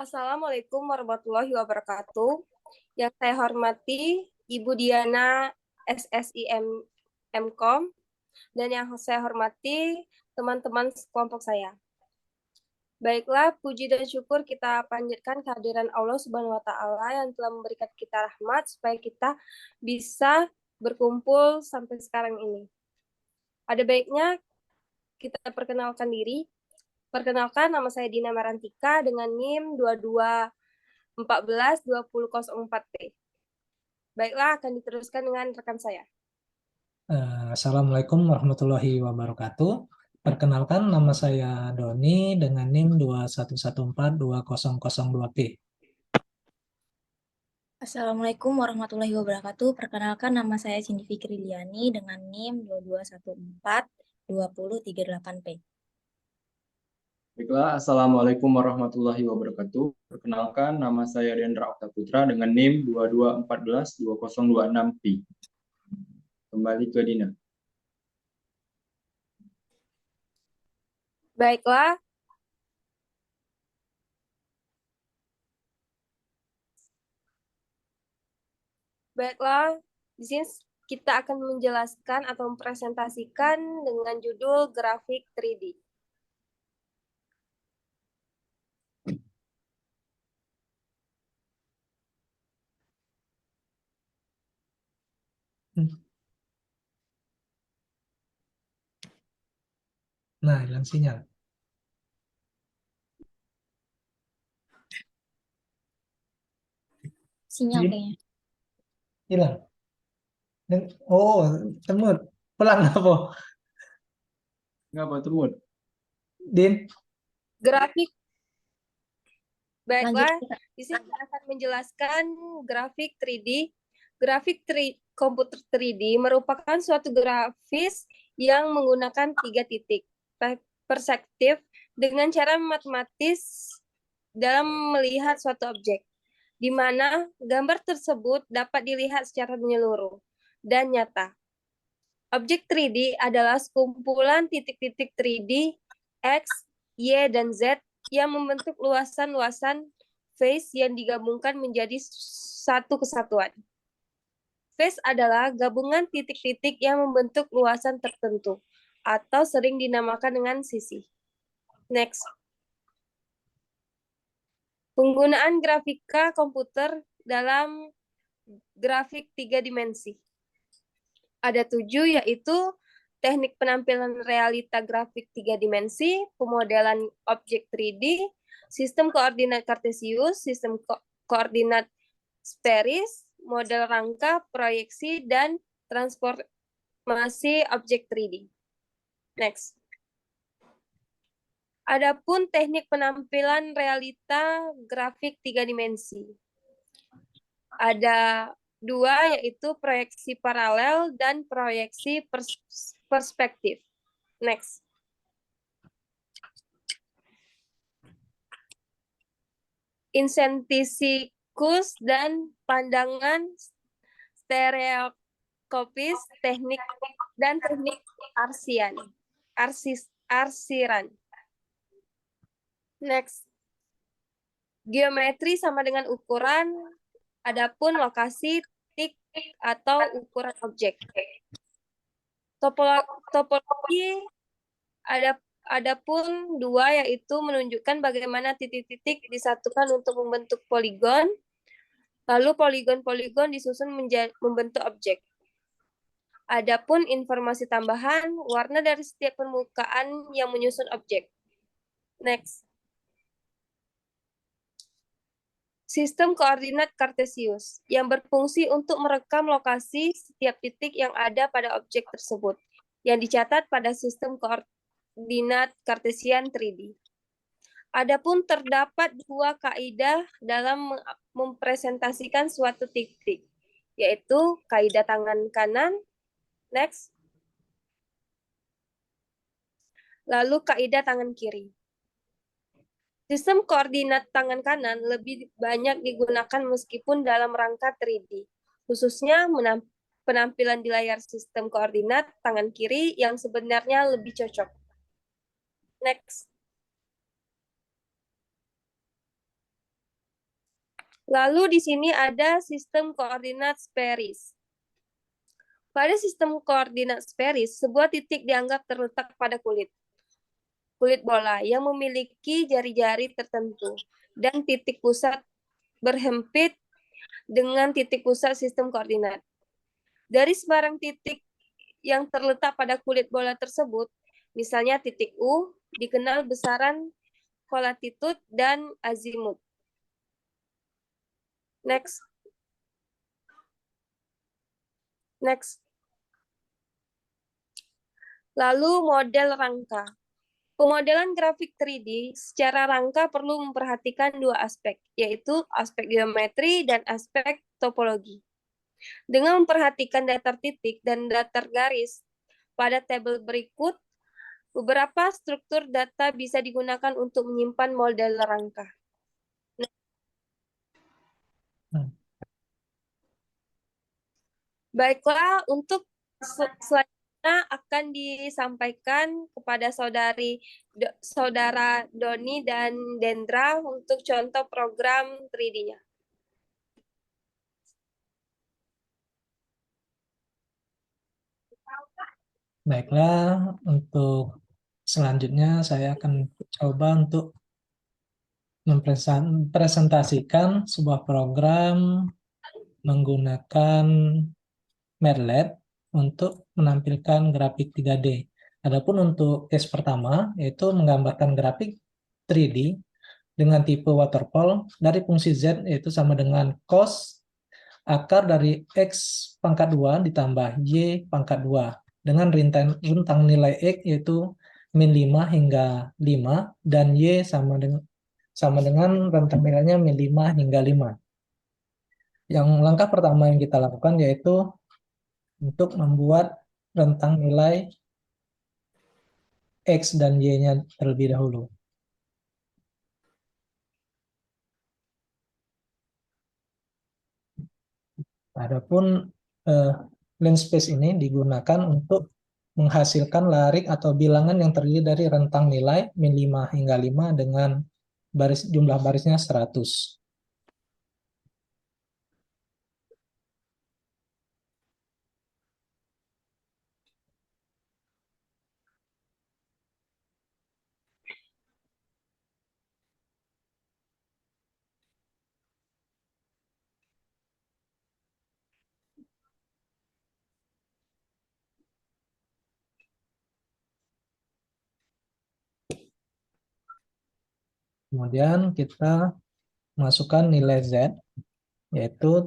Assalamualaikum warahmatullahi wabarakatuh. Yang saya hormati Ibu Diana SSIM MKOM dan yang saya hormati teman-teman kelompok saya. Baiklah, puji dan syukur kita panjatkan kehadiran Allah Subhanahu wa taala yang telah memberikan kita rahmat supaya kita bisa berkumpul sampai sekarang ini. Ada baiknya kita perkenalkan diri. Perkenalkan, nama saya Dina Marantika dengan NIM 22142004P. Baiklah, akan diteruskan dengan rekan saya. Assalamualaikum warahmatullahi wabarakatuh. Perkenalkan, nama saya Doni dengan NIM 21142002P. Assalamualaikum warahmatullahi wabarakatuh. Perkenalkan, nama saya Cindy Fikriliani dengan NIM 22142038P. Baiklah, Assalamualaikum warahmatullahi wabarakatuh. Perkenalkan, nama saya Dendra Oktaputra dengan NIM 22142026P. Kembali ke Dina. Baiklah. Baiklah, di sini kita akan menjelaskan atau mempresentasikan dengan judul grafik 3D. Nah, hilang sinyal. Sinyal kayaknya. Hilang. Oh, temut. Pelan apa? Nggak apa temut. Din? Grafik. Baiklah, Lanjut. di sini saya akan menjelaskan grafik 3D. Grafik komputer 3D merupakan suatu grafis yang menggunakan 3 titik perspektif dengan cara matematis dalam melihat suatu objek, di mana gambar tersebut dapat dilihat secara menyeluruh dan nyata. Objek 3D adalah sekumpulan titik-titik 3D X, Y, dan Z yang membentuk luasan-luasan face yang digabungkan menjadi satu kesatuan. Face adalah gabungan titik-titik yang membentuk luasan tertentu, atau sering dinamakan dengan sisi. Next. Penggunaan grafika komputer dalam grafik 3 dimensi. Ada 7, yaitu teknik penampilan realita grafik 3 dimensi, pemodelan objek 3D, sistem koordinat kartesius, sistem koordinat sferis, model rangka, proyeksi, dan transformasi objek 3D. Next. Adapun teknik penampilan realita grafik 3 dimensi. Ada 2, yaitu proyeksi paralel dan proyeksi perspektif. Next. Insensikus dan pandangan stereokopis, teknik dan teknik arsiran. Next. Geometri sama dengan ukuran, adapun lokasi, titik, atau ukuran objek. Topologi adapun 2, yaitu menunjukkan bagaimana titik-titik disatukan untuk membentuk poligon, lalu poligon-poligon disusun membentuk objek. Adapun informasi tambahan, warna dari setiap permukaan yang menyusun objek. Next. Sistem koordinat kartesius yang berfungsi untuk merekam lokasi setiap titik yang ada pada objek tersebut, yang dicatat pada sistem koordinat kartesian 3D. Adapun terdapat 2 kaidah dalam mempresentasikan suatu titik, yaitu kaidah tangan kanan, next, lalu kaidah tangan kiri. Sistem koordinat tangan kanan lebih banyak digunakan meskipun dalam rangka 3D, khususnya penampilan di layar sistem koordinat tangan kiri yang sebenarnya lebih cocok. Next. Lalu di sini ada sistem koordinat sferis. Pada sistem koordinat sferis, sebuah titik dianggap terletak pada kulit bola yang memiliki jari-jari tertentu dan titik pusat berhempit dengan titik pusat sistem koordinat. Dari sebarang titik yang terletak pada kulit bola tersebut, misalnya titik U, dikenal besaran kolatitud dan azimut. Next. Lalu model rangka. Pemodelan grafik 3D secara rangka perlu memperhatikan dua aspek, yaitu aspek geometri dan aspek topologi. Dengan memperhatikan datar titik dan datar garis pada tabel berikut, beberapa struktur data bisa digunakan untuk menyimpan model rangka. Baiklah, untuk selanjutnya akan disampaikan kepada saudara Doni dan Dendra untuk contoh program 3D-nya. Baiklah, untuk selanjutnya saya akan coba untuk mempresentasikan sebuah program menggunakan Merlab untuk menampilkan grafik 3D. Adapun untuk case pertama, yaitu menggambarkan grafik 3D dengan tipe waterfall dari fungsi Z, yaitu sama dengan cos akar dari X pangkat 2 ditambah Y pangkat 2 dengan rentang nilai X yaitu min 5 hingga 5 dan Y sama dengan rentang nilainya min 5 hingga 5. Yang langkah pertama yang kita lakukan yaitu untuk membuat rentang nilai X dan Y-nya terlebih dahulu. Adapun linspace ini digunakan untuk menghasilkan larik atau bilangan yang terdiri dari rentang nilai min 5 hingga 5 dengan jumlah barisnya 100. Kemudian kita masukkan nilai Z, yaitu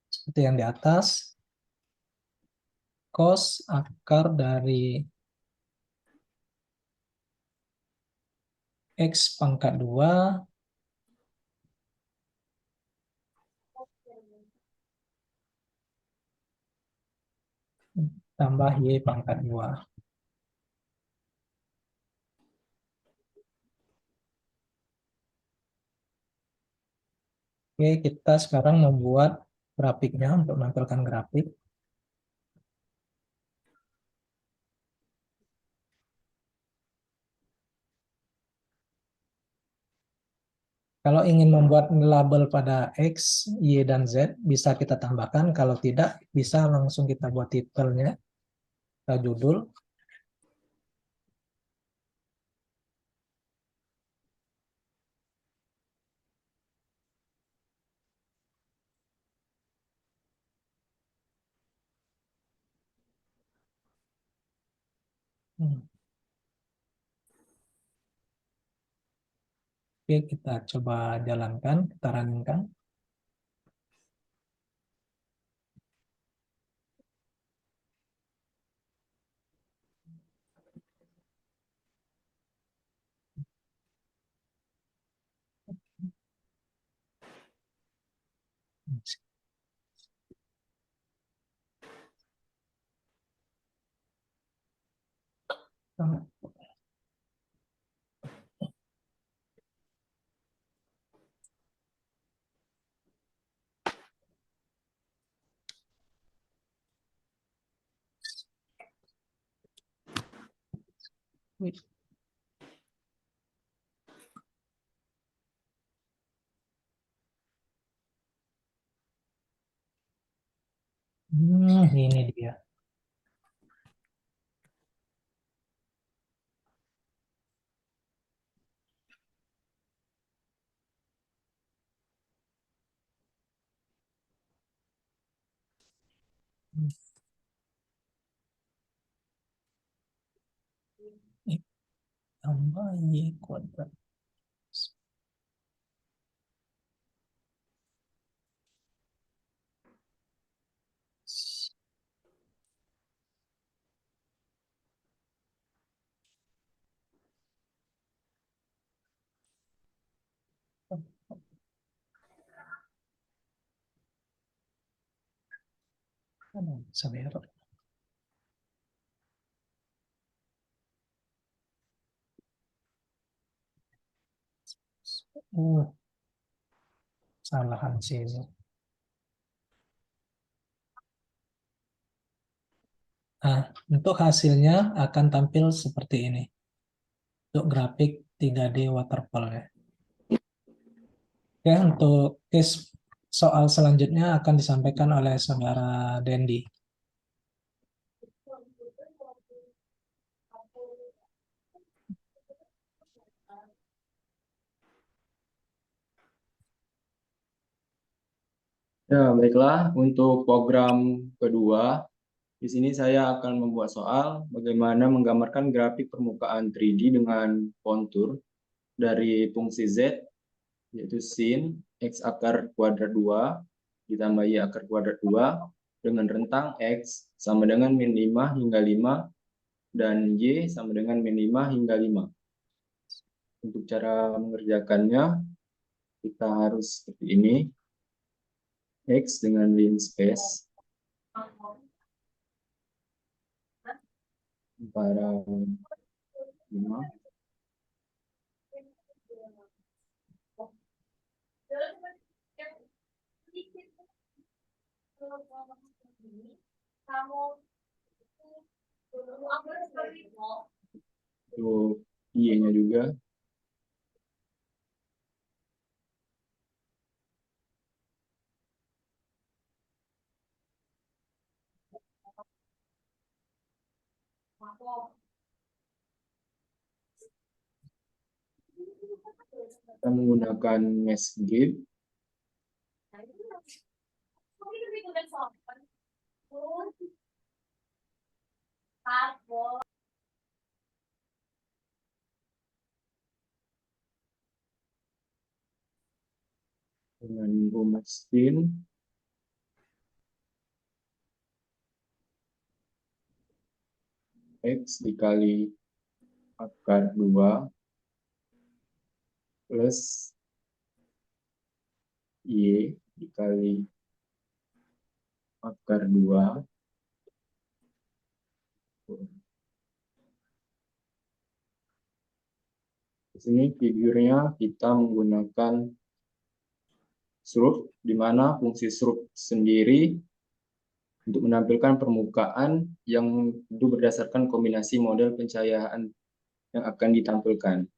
seperti yang di atas, cos akar dari X pangkat 2 tambah Y pangkat 2. Oke, kita sekarang membuat grafiknya untuk menampilkan grafik. Kalau ingin membuat label pada X, Y, dan Z, bisa kita tambahkan. Kalau tidak, bisa langsung kita buat titelnya, atau judul. Oke, kita coba jalankan, kita running-kan. Ini dia. X tambah Y kuadrat. Sabar. Salahan sini. Nah, untuk hasilnya akan tampil seperti ini. Untuk grafik 3D waterfall ya. Oke, untuk case soal selanjutnya akan disampaikan oleh saudara Dendi. Ya, baiklah. Untuk program kedua, di sini saya akan membuat soal bagaimana menggambarkan grafik permukaan 3D dengan kontur dari fungsi Z, yaitu sin X akar kuadrat 2 ditambah Y akar kuadrat 2 dengan rentang X sama dengan min 5 hingga 5 dan Y sama dengan min 5 hingga 5. Untuk cara mengerjakannya, kita harus seperti ini. X dengan linspace para 5. Untuk Y-nya juga. Kita menggunakan mesh grid. Dengan rumus sin X dikali akar 2 plus Y dikali akar 2. Di sini figurnya kita menggunakan stroke, di mana fungsi stroke sendiri untuk menampilkan permukaan yang itu berdasarkan kombinasi model pencahayaan yang akan ditampilkan.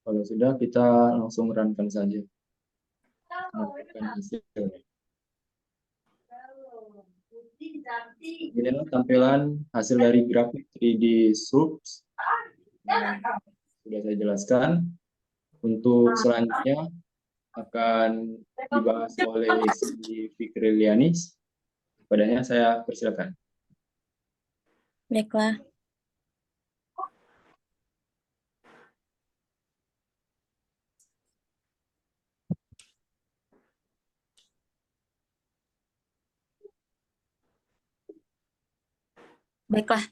Kalau sudah, kita langsung runkan saja. Menentukan hasilnya. Inilah tampilan hasil dari grafik 3D Stroops yang sudah saya jelaskan. Untuk selanjutnya akan dibahas oleh si Fikri Lianis. Padanya saya persilakan. Baiklah. Baiklah.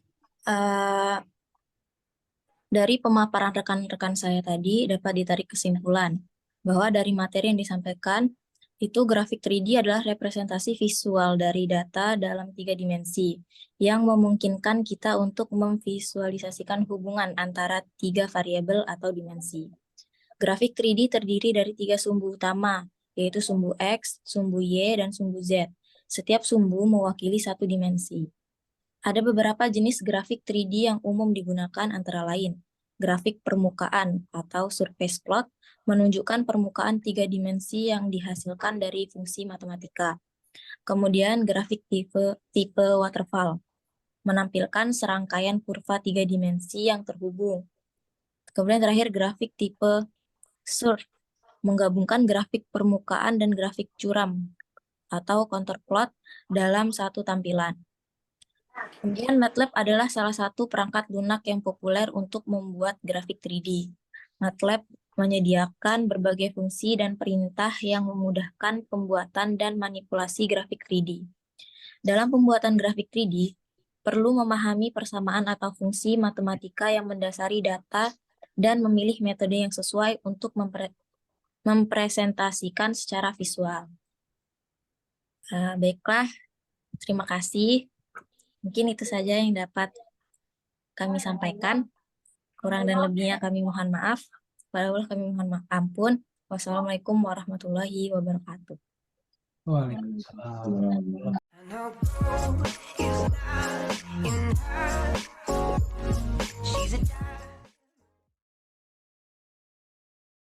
Dari pemaparan rekan-rekan saya tadi dapat ditarik kesimpulan bahwa dari materi yang disampaikan itu grafik 3D adalah representasi visual dari data dalam 3 dimensi yang memungkinkan kita untuk memvisualisasikan hubungan antara 3 variabel atau dimensi. Grafik 3D terdiri dari 3 sumbu utama, yaitu sumbu X, sumbu Y, dan sumbu Z. Setiap sumbu mewakili satu dimensi. Ada beberapa jenis grafik 3D yang umum digunakan antara lain. Grafik permukaan atau surface plot menunjukkan permukaan 3 dimensi yang dihasilkan dari fungsi matematika. Kemudian grafik tipe waterfall menampilkan serangkaian kurva 3 dimensi yang terhubung. Kemudian terakhir grafik tipe surf menggabungkan grafik permukaan dan grafik curam atau contour plot dalam satu tampilan. Kemudian MATLAB adalah salah satu perangkat lunak yang populer untuk membuat grafik 3D. MATLAB menyediakan berbagai fungsi dan perintah yang memudahkan pembuatan dan manipulasi grafik 3D. Dalam pembuatan grafik 3D, perlu memahami persamaan atau fungsi matematika yang mendasari data dan memilih metode yang sesuai untuk mempresentasikan secara visual. Baiklah, terima kasih. Mungkin itu saja yang dapat kami sampaikan. Kurang dan lebihnya kami mohon maaf. Kepada Allah kami mohon ampun. Wassalamualaikum warahmatullahi wabarakatuh. Waalaikumsalam. Nah,